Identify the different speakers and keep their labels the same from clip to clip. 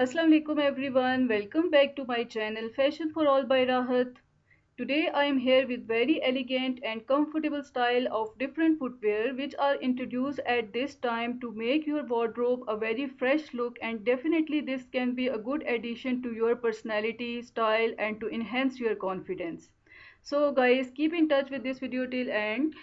Speaker 1: Assalamu alaikum everyone. Welcome back to my channel Fashion for All by Rahat. Today I am here with very elegant and comfortable style of different footwear which are introduced at this time to make your wardrobe a very fresh look, and definitely this can be a good addition to your personality, style and to enhance your confidence. So guys, keep in touch with this video till end.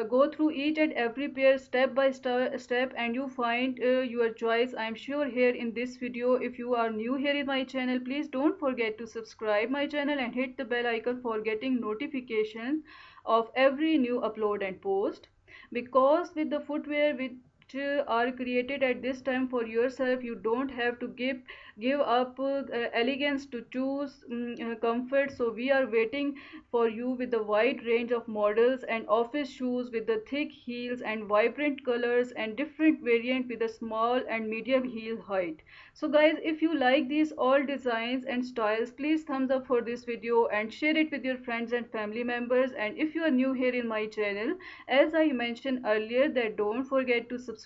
Speaker 1: Go through each and every pair step by step and you find your choice. I am sure here in this video. If you are new here in my channel, please don't forget to subscribe my channel and hit the bell icon for getting notifications of every new upload and post. Because with the footwear which are created at this time for yourself, you don't have to give up elegance to choose comfort. So we are waiting for you with a wide range of models and office shoes with the thick heels and vibrant colors and different variant with a small and medium heel height. So guys, if you like these all designs and styles, please thumbs up for this video and share it with your friends and family members. And if you are new here in my channel, as I mentioned earlier, that don't forget to subscribe.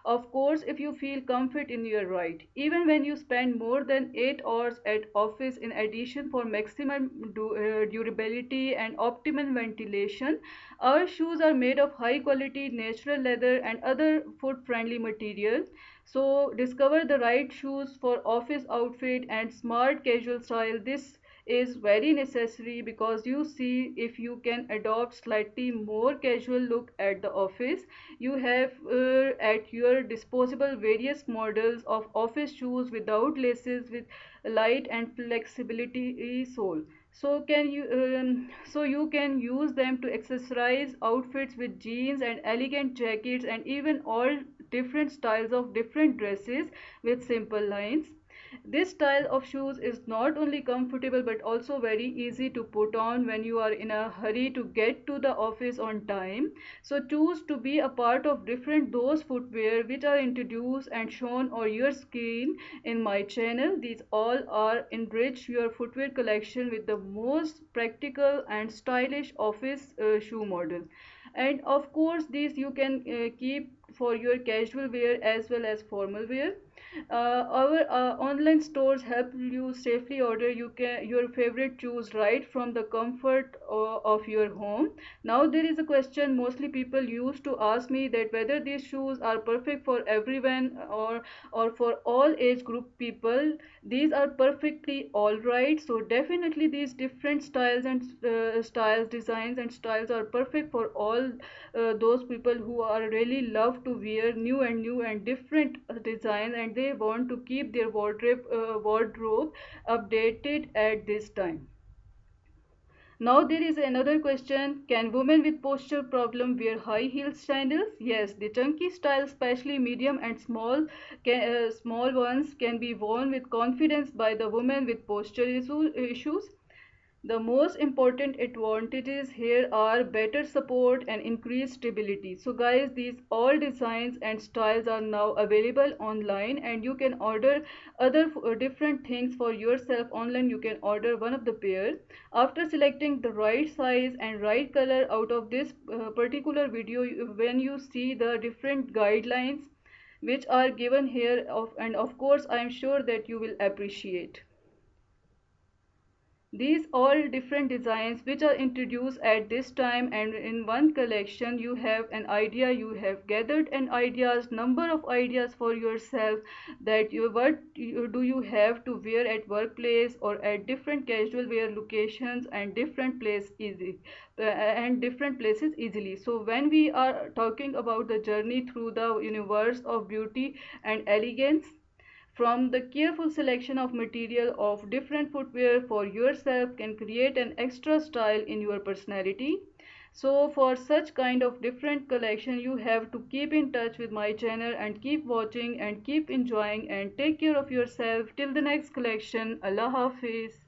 Speaker 1: Of course, if you feel comfort in your ride, even when you spend more than 8 hours at office, in addition for maximum durability and optimum ventilation, our shoes are made of high quality natural leather and other foot friendly materials. So discover the right shoes for office outfit and smart casual style. This is very necessary because you see, if you can adopt slightly more casual look at the office, you have at your disposable various models of office shoes without laces, with light and flexibility sole. So you can use them to accessorize outfits with jeans and elegant jackets and even all different styles of different dresses with simple lines. This style of shoes is not only comfortable but also very easy to put on when you are in a hurry to get to the office on time. So choose to be a part of different those footwear which are introduced and shown on your screen in my channel. These all are enrich your footwear collection with the most practical and stylish office shoe model. And of course these you can keep for your casual wear as well as formal wear. Our online stores help you safely order your favorite shoes right from the comfort of your home. Now there is a question mostly people used to ask me, that whether these shoes are perfect for everyone or for all age group people. These are perfectly all right. So definitely these different styles and styles, designs and styles are perfect for all those people who are really love to wear new and different designs, and they want to keep their wardrobe updated at this time. Now there is another question, can women with posture problem wear high heel sandals? Yes, the chunky style, especially medium and small ones, can be worn with confidence by the women with issues. The most important advantages here are better support and increased stability. So guys, these all designs and styles are now available online, and you can order other different things for yourself online. You can order one of the pair. After selecting the right size and right color out of this particular video, when you see the different guidelines which are given here and of course I am sure that you will appreciate. These all different designs which are introduced at this time, and in one collection you have an idea, you have gathered an ideas, number of ideas for yourself, that do you have to wear at workplace or at different casual wear locations and different places easily. So when we are talking about the journey through the universe of beauty and elegance, from the careful selection of material of different footwear for yourself can create an extra style in your personality. So for such kind of different collection, you have to keep in touch with my channel and keep watching and keep enjoying and take care of yourself till the next collection. Allah Hafiz.